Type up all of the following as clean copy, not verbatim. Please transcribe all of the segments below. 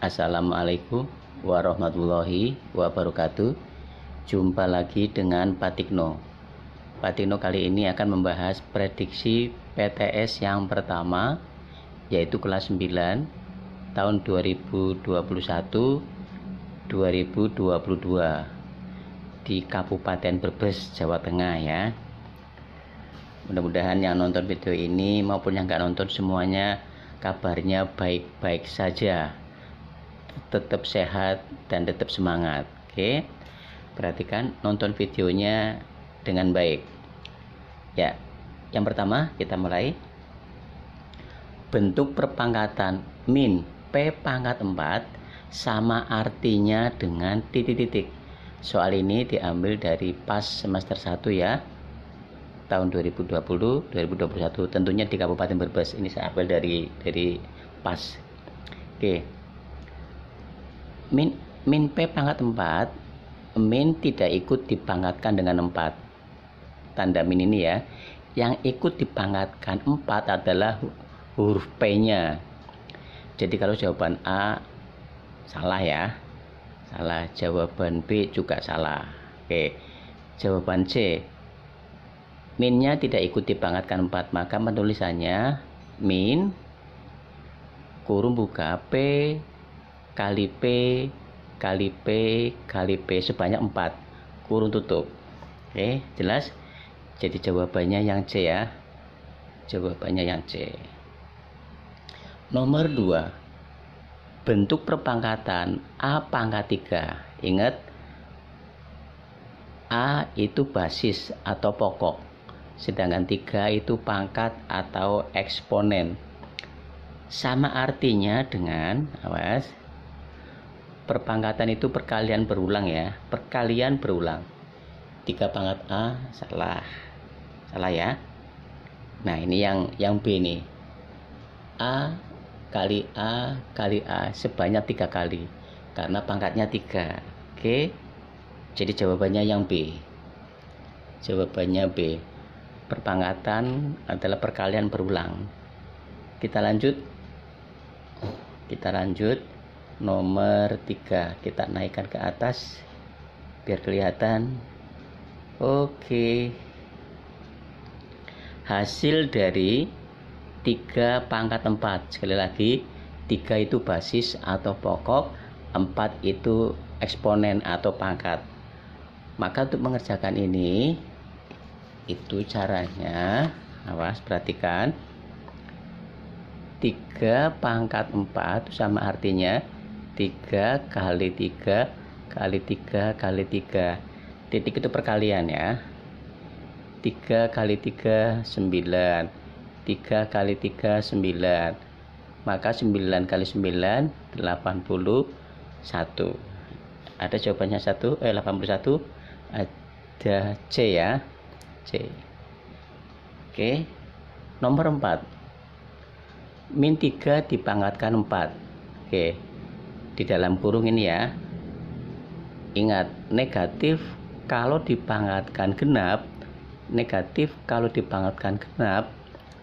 Assalamualaikum warahmatullahi wabarakatuh. Jumpa lagi dengan Pak Tikno. Pak Tikno kali ini akan membahas prediksi PTS yang pertama, yaitu kelas 9 tahun 2021-2022 di Kabupaten Brebes, Jawa Tengah ya. Mudah-mudahan yang nonton video ini maupun yang nggak nonton semuanya kabarnya baik-baik saja, tetap sehat dan tetap semangat. Oke, perhatikan, nonton videonya dengan baik ya. Yang pertama kita mulai. Bentuk perpangkatan min P pangkat 4 sama artinya dengan titik-titik. Soal ini diambil dari PAS semester 1 ya, tahun 2020-2021, tentunya di Kabupaten Brebes. Ini saya ambil dari PAS. Oke. Min P pangkat 4, min tidak ikut dipangkatkan dengan 4. Tanda min ini ya. Yang ikut dipangkatkan 4 adalah huruf P-nya. Jadi kalau jawaban A salah ya. Salah. Jawaban B juga salah. Oke. Jawaban C, minnya tidak ikut dipangkatkan 4, maka penulisannya min kurung buka P kali P kali P kali P sebanyak 4 kurung tutup. Oke, jelas? Jadi jawabannya yang C ya. Jawabannya yang C. Nomor 2. Bentuk perpangkatan A pangkat 3. Ingat, A itu basis atau pokok, sedangkan 3 itu pangkat atau eksponen. Sama artinya dengan, awas, perpangkatan itu perkalian berulang ya, perkalian berulang. 3 pangkat A salah ya. Nah ini yang B nih, A kali A kali A sebanyak 3 kali karena pangkatnya 3. Oke, jadi jawabannya yang B. Jawabannya B. Perpangkatan adalah perkalian berulang. Kita lanjut. Nomor 3 kita naikkan ke atas biar kelihatan. Oke. Hasil dari 3 pangkat 4. Sekali lagi, 3 itu basis atau pokok, 4 itu eksponen atau pangkat. Maka untuk mengerjakan ini, itu caranya, awas perhatikan, 3 pangkat 4 sama artinya 3 kali 3 kali 3 kali 3. Titik itu perkalian ya. 3 kali 3 9, 3 kali 3 9, maka 9 kali 9 81. Ada jawabannya 81. Ada C ya, C. Oke. Nomor 4, min 3 dipangkatkan 4. Oke, di dalam kurung ini ya. Ingat, negatif kalau dipangkatkan genap, negatif kalau dipangkatkan genap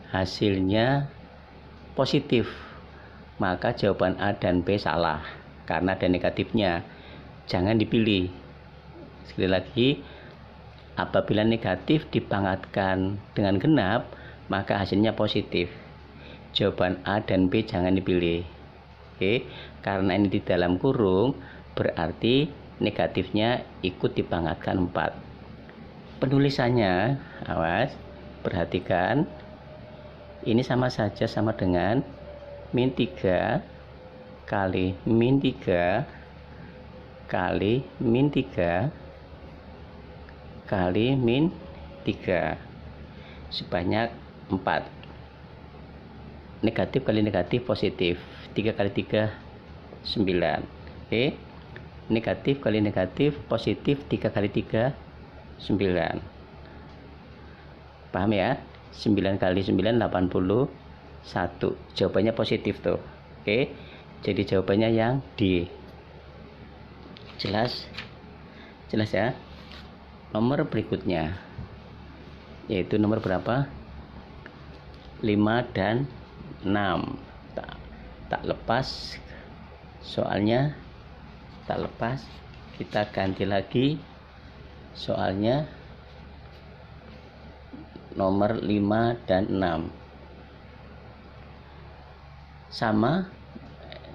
hasilnya positif. Maka jawaban A dan B salah karena ada negatifnya. Jangan dipilih. Sekali lagi, apabila negatif dipangkatkan dengan genap, maka hasilnya positif. Jawaban A dan B jangan dipilih. Oke, karena ini di dalam kurung, berarti negatifnya ikut dipangkatkan 4. Penulisannya, awas, perhatikan. Ini sama saja, sama dengan min 3 kali min 3 kali min 3 kali min 3 sebanyak 4. Negatif kali negatif positif. 3 kali 3 9. Oke. Negatif kali negatif positif, 3 kali 3 9. Paham ya? 9 kali 9 81. Jawabannya positif tuh. Oke. Jadi jawabannya yang D. Jelas? Jelas ya? Nomor berikutnya yaitu nomor berapa? 5 dan 6. Tak lepas soalnya tak lepas, kita ganti lagi soalnya nomor 5 dan 6 sama,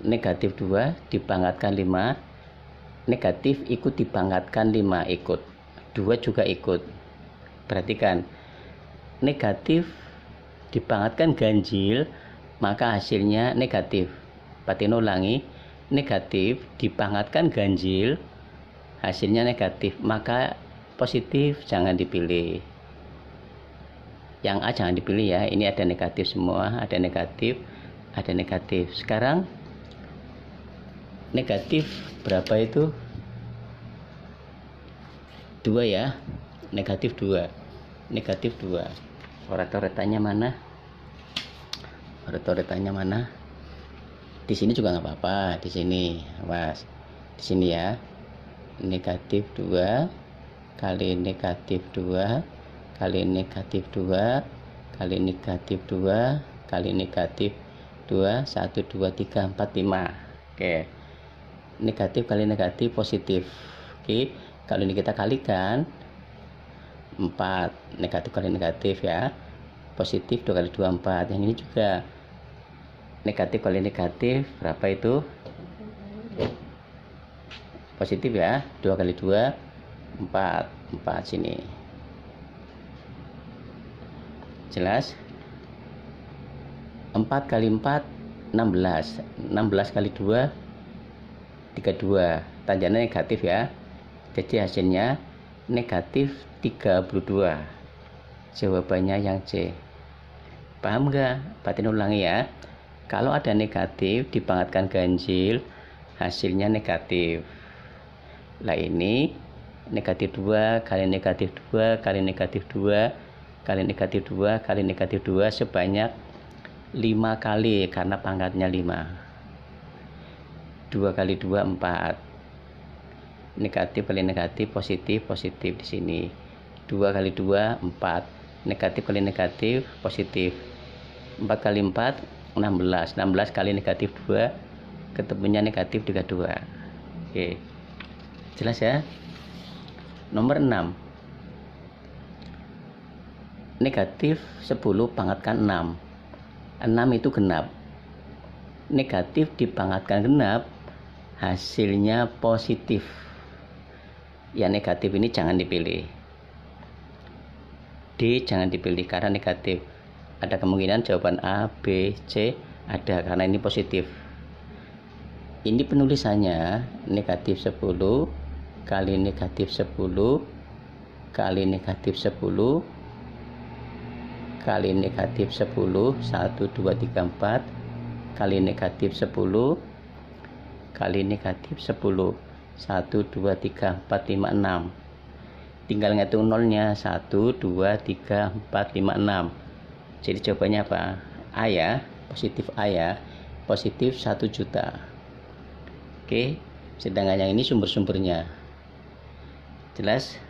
negatif 2 dipangkatkan 5, negatif ikut dipangkatkan 5 ikut, 2 juga ikut. Perhatikan, negatif dipangkatkan ganjil maka hasilnya negatif. Batin ulangi, negatif dipangkatkan ganjil hasilnya negatif, maka positif jangan dipilih. Yang A jangan dipilih ya, ini ada negatif semua, ada negatif, ada negatif. Sekarang negatif berapa itu? 2 ya, negatif 2, negatif 2. Coret-coretannya mana? Coret-coretannya mana? Di sini juga nggak apa-apa, di sini, awas, di sini ya. Negatif 2 kali negatif 2 kali negatif 2 kali negatif 2 kali negatif 2, 1, 2, 3, 4, 5. Oke, negatif kali negatif positif. Oke, kalau ini kita kalikan 4, negatif kali negatif ya, positif 2 kali 2, 4. Yang ini juga negatif kali negatif, berapa itu? Positif ya, 2 kali 2, 4, 4 sini. Jelas? 4 kali 4 16, 16 kali 2 32, tanjanya negatif ya, jadi hasilnya negatif 32. Jawabannya yang C. Paham nggak? Batin ulangi ya, kalau ada negatif dipangkatkan ganjil hasilnya negatif. Lah ini negatif 2 kali negatif 2 kali negatif 2 kali negatif 2 kali negatif 2 sebanyak 5 kali karena pangkatnya 5. 2 kali 2 4. Negatif kali negatif positif, positif di sini. 2 kali 2 4. Negatif kali negatif positif. 4 kali 4 16. 16 kali negatif 2 ketemunya negatif 32. Oke. Jelas ya? Nomor 6. Negatif 10 pangkatkan 6. 6 itu genap. Negatif dipangkatkan genap hasilnya positif. Ya, negatif ini jangan dipilih. D jangan dipilih karena negatif. Ada kemungkinan jawaban A, B, C ada karena ini positif. Ini penulisannya negatif 10 kali negatif 10 kali negatif 10 kali negatif 10, 1, 2, 3, 4 kali negatif 10 kali negatif 10, 1, 2, 3, 4, 5, 6. Tinggal ngitung nolnya, 1, 2, 3, 4, 5, 6. Jadi jawabannya apa? A ya, positif A ya, positif 1 juta. Oke, sedangkan yang ini sumber-sumbernya. Jelas?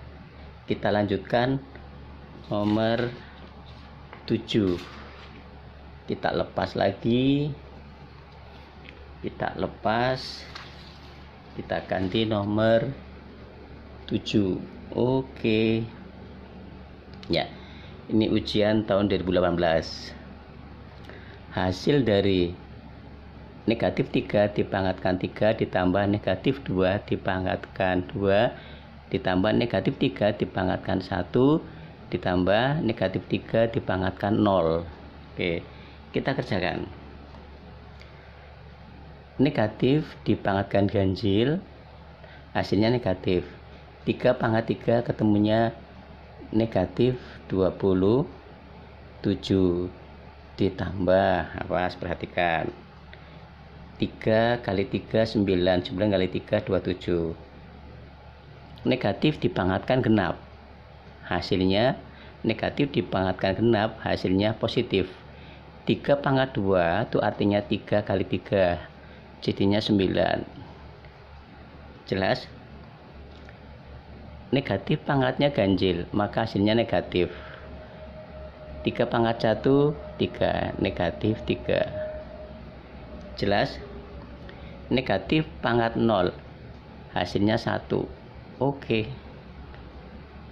Kita lanjutkan nomor 7. Kita lepas lagi, kita lepas, kita ganti nomor 7. Oke ya, ini ujian tahun 2018. Hasil dari negatif 3 dipangkatkan 3 ditambah negatif 2 dipangkatkan 2 ditambah negatif 3 dipangkatkan 1 ditambah negatif 3 dipangkatkan 0. Oke, kita kerjakan. Negatif dipangkatkan ganjil hasilnya negatif. 3 pangkat 3 ketemunya negatif 27 ditambah apa? Perhatikan, 3 kali 3 9, 9 kali 3 27. Negatif dipangkatkan genap hasilnya negatif dipangkatkan genap hasilnya positif. 3 pangkat 2 itu artinya 3 kali 3 jadinya 9. Jelas? Negatif pangkatnya ganjil maka hasilnya negatif. 3 pangkat 1 3, negatif 3. Jelas? negatif pangkat 0, hasilnya 1. Oke,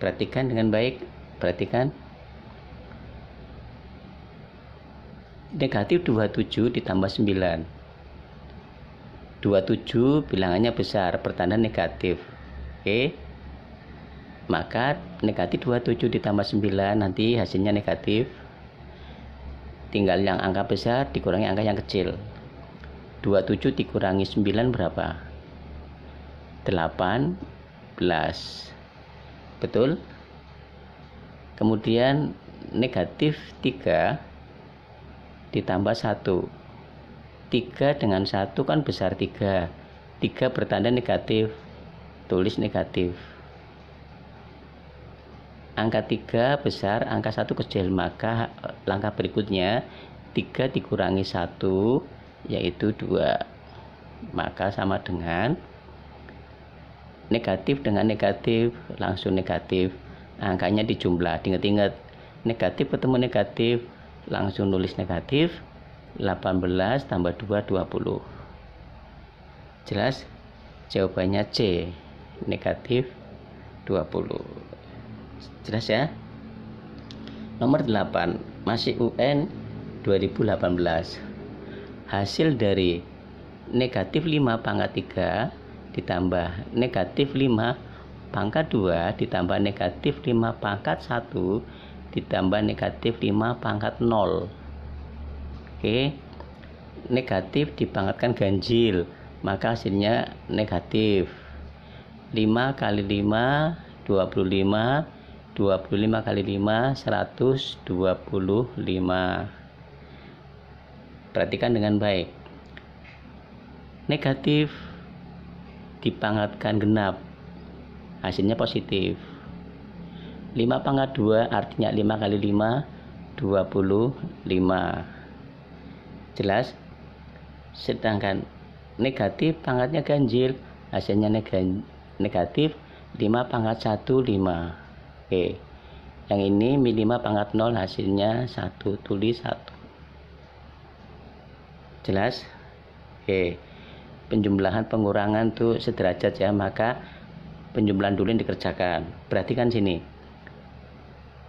perhatikan dengan baik, perhatikan. Negatif 27 ditambah 9. 27 bilangannya besar, pertanda negatif. Oke, maka negatif 27 ditambah 9 nanti hasilnya negatif. Tinggal yang angka besar dikurangi angka yang kecil. 27 dikurangi 9 berapa? 18. Betul? Kemudian negatif 3 ditambah 1. 3 dengan 1 kan besar 3. 3 bertanda negatif. Tulis negatif. Angka 3 besar, angka 1 kecil, maka langkah berikutnya 3 dikurangi 1 yaitu 2. Maka sama dengan negatif dengan negatif, langsung negatif. Angkanya dijumlah, diingat-ingat. Negatif ketemu negatif, langsung nulis negatif. 18 tambah 2, 20. Jelas? Jawabannya C, negatif 20. Jelas ya? Nomor 8, masih UN 2018. Hasil dari negatif 5 pangkat 3 ditambah negatif 5 pangkat 2 ditambah negatif 5 pangkat 1 ditambah negatif 5 pangkat 0. Oke, negatif dipangkatkan ganjil, maka hasilnya negatif. 5 kali 5 25, 25 kali 5 125. Perhatikan dengan baik. Negatif dipangkatkan genap, hasilnya positif. 5 pangkat 2 artinya 5 kali 5 25. Jelas? Sedangkan negatif pangkatnya ganjil, hasilnya negatif. 5 pangkat 1 5. Oke, yang ini 5 pangkat 0 hasilnya 1, tulis 1. Jelas? Oke, penjumlahan pengurangan tuh sederajat ya, maka penjumlahan dulu yang dikerjakan. Perhatikan sini,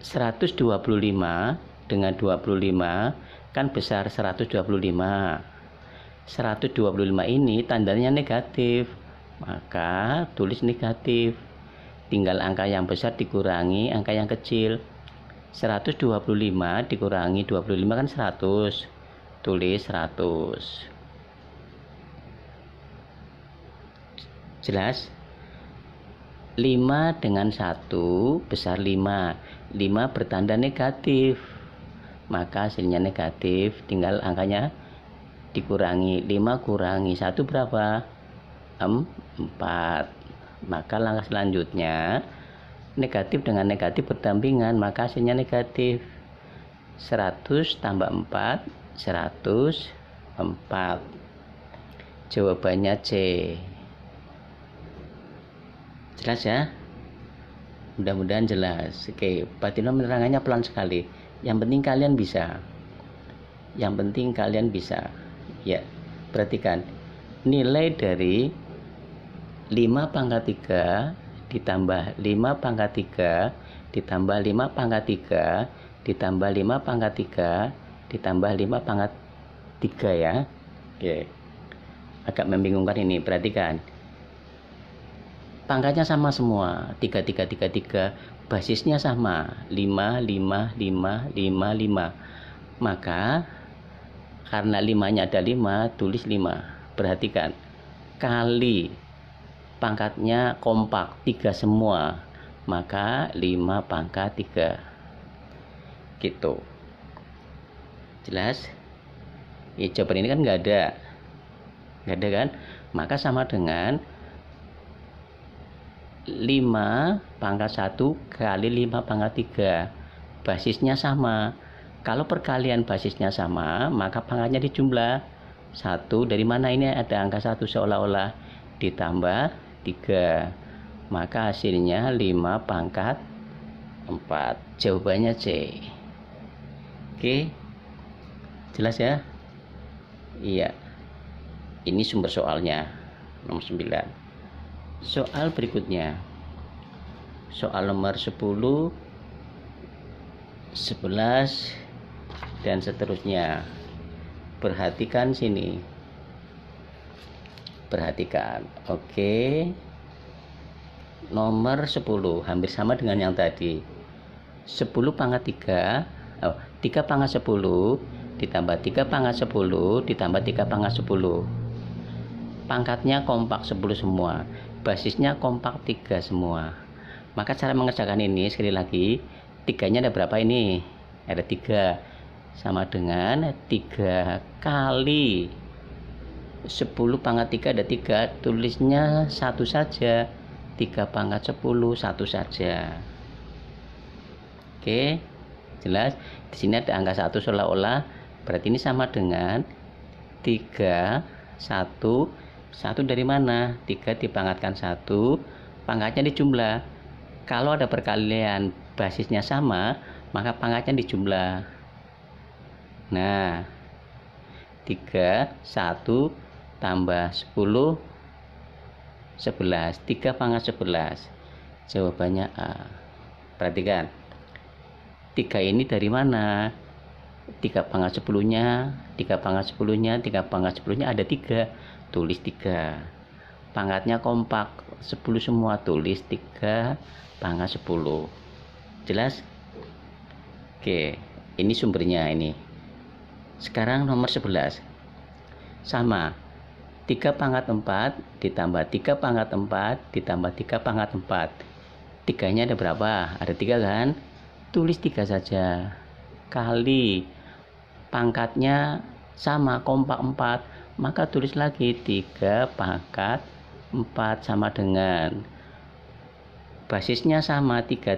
125 dengan 25 kan besar 125. 125 ini tandanya negatif, maka tulis negatif. Tinggal angka yang besar dikurangi angka yang kecil. 125 dikurangi 25 kan 100. Tulis 100. Jelas? 5 dengan 1 besar 5. 5 bertanda negatif, maka hasilnya negatif. Tinggal angkanya dikurangi. 5 kurangi 1 berapa? 4. Maka langkah selanjutnya negatif dengan negatif berdampingan, maka hasilnya negatif. 100 tambah 4 104. Jawabannya C. Jelas ya? Mudah-mudahan jelas. Oke, Pak Tino menerangannya pelan sekali. Yang penting kalian bisa. Yang penting kalian bisa. Ya, perhatikan. Nilai dari 5 pangkat 3 ditambah 5 pangkat 3 ditambah 5 pangkat 3 ditambah 5 pangkat 3 ditambah 5 pangkat 3 ya. Oke, agak membingungkan ini. Perhatikan, pangkatnya sama semua, 3 3 3 3. Basisnya sama, 5 5 5 5 5. Maka karena 5-nya ada 5, tulis 5. Perhatikan, kali pangkatnya kompak 3 semua, maka 5 pangkat 3 gitu. Jelas? Ya, jawaban ini kan nggak ada kan, maka sama dengan 5 pangkat 1 kali 5 pangkat 3. Basisnya sama. Kalau perkalian basisnya sama, maka pangkatnya dijumlah. 1 dari mana ini ada angka 1 seolah-olah, ditambah 3. Maka hasilnya 5 pangkat 4. Jawabannya C. Oke, jelas ya? Iya. Ini sumber soalnya, nomor 9. Soal berikutnya, soal nomor 10, 11, dan seterusnya. Perhatikan sini. Perhatikan. Oke. Nomor 10 hampir sama dengan yang tadi. 10 pangkat 3, 3 pangkat 10 ditambah 3 pangkat 10 ditambah 3 pangkat 10. Pangkatnya kompak 10 semua, basisnya kompak 3 semua. Maka cara mengerjakan ini sekali lagi, 3-nya ada berapa ini? Ada 3, sama dengan 3 kali 10 pangkat 3 ada 3, tulisnya 1 saja. 3 pangkat 10 1 saja. Oke, jelas. Di sini ada angka 1 seolah-olah, berarti ini sama dengan 3 1. 1 dari mana? 3 dipangkatkan 1, pangkatnya dijumlah. Kalau ada perkalian basisnya sama, maka pangkatnya dijumlah. Nah, 3 1 tambah 10 11, 3 pangkat 11. Jawabannya A. Perhatikan, 3 ini dari mana? 3 pangkat 10-nya, 3 pangkat 10-nya, 3 pangkat 10-nya ada 3, tulis 3. Pangkatnya kompak 10 semua, tulis 3 pangkat 10. Jelas? Oke, ini sumbernya ini. Sekarang nomor 11. Sama. 3 pangkat 4 ditambah 3 pangkat 4 ditambah 3 pangkat 4. 3-nya ada berapa? Ada 3 kan? Tulis 3 saja. Kali pangkatnya sama, kompak 4, maka tulis lagi 3 pangkat 4 sama dengan basisnya sama 3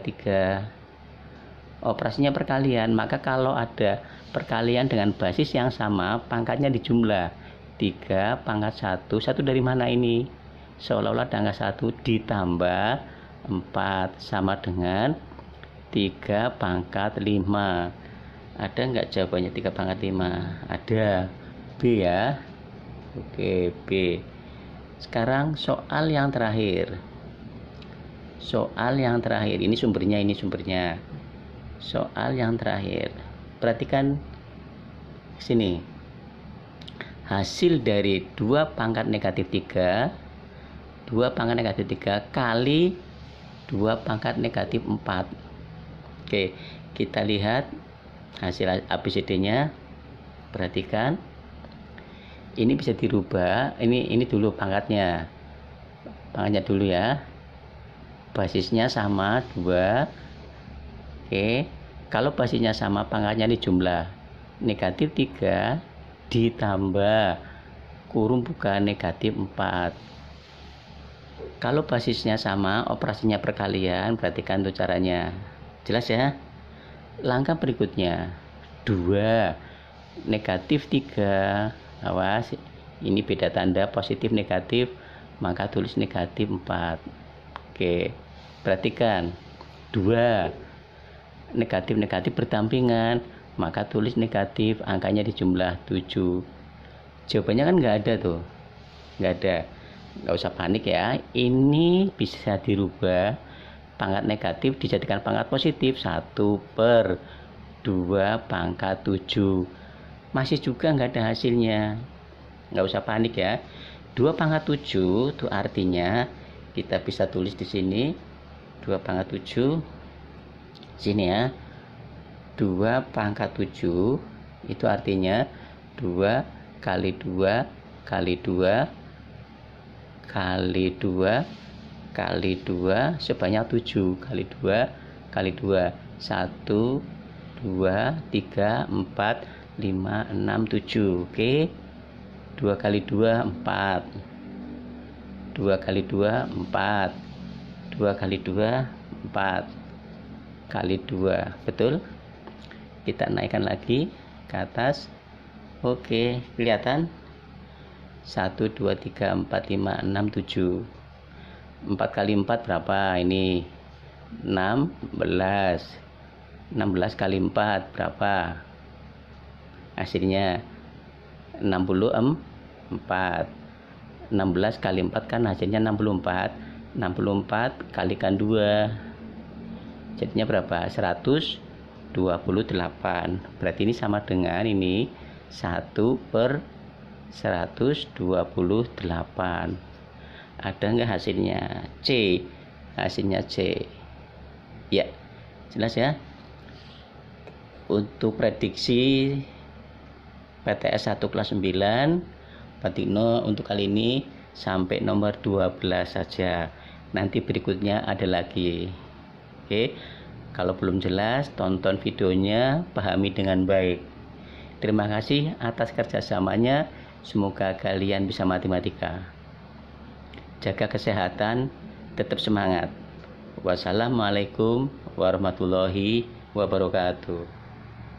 operasinya perkalian, maka kalau ada perkalian dengan basis yang sama, pangkatnya dijumlah. 3 pangkat 1, 1 dari mana ini? Seolah-olah ada angka 1 ditambah 4 sama dengan 3 pangkat 5. Ada enggak jawabannya 3 pangkat 5? Ada. B ya. Oke, B. Sekarang soal yang terakhir. Soal yang terakhir, ini sumbernya, ini sumbernya. Soal yang terakhir. Perhatikan sini. Hasil dari 2 pangkat negatif 3, 2 pangkat negatif 3 kali 2 pangkat negatif 4. Oke, kita lihat hasil ABCD-nya. Perhatikan. Ini bisa dirubah. Ini dulu pangkatnya. Pangkatnya dulu ya. Basisnya sama 2. Oke. Kalau basisnya sama, pangkatnya dijumlah. Negatif 3 ditambah kurung buka negatif 4. Kalau basisnya sama, operasinya perkalian. Perhatikan tuh caranya. Jelas ya? Langkah berikutnya, 2 negatif 3. Awas, ini beda tanda, positif negatif, maka tulis negatif 4. Oke, perhatikan, 2 negatif berdampingan, maka tulis negatif, angkanya dijumlah 7. Jawabannya kan nggak ada tuh, nggak ada. Nggak usah panik ya, ini bisa dirubah. Pangkat negatif dijadikan pangkat positif, 1/2 pangkat 7. Masih juga nggak ada hasilnya, nggak usah panik ya. 2 pangkat 7 itu artinya kita bisa tulis di sini 2 pangkat 7 sini ya. 2 pangkat 7 itu artinya 2 kali 2 kali 2 kali 2 kali 2 sebanyak 7 kali 2 kali 2, 1 2 3 4 5 6 7. Oke, 2 kali 2 4, 2 kali 2 4, 2 kali 2 4 kali 2. Betul? Kita naikkan lagi ke atas. Oke, kelihatan? 1 2 3 4 5 6 7. 4 kali 4 berapa? Ini 16. 16 kali 4 berapa? Hasilnya 64. 4. 16 kali 4 kan hasilnya 64. 64 kalikan 2 jadinya berapa? 128. Berarti ini sama dengan ini 1/128. Ada nggak hasilnya? C. Hasilnya C. Ya, jelas ya. Untuk prediksi PTS 1 kelas 9 Pak Tino untuk kali ini sampai nomor 12 saja. Nanti berikutnya ada lagi. Oke. Kalau belum jelas, tonton videonya, pahami dengan baik. Terima kasih atas kerjasamanya. Semoga kalian bisa matematika. Jaga kesehatan, tetap semangat. Wassalamualaikum warahmatullahi wabarakatuh.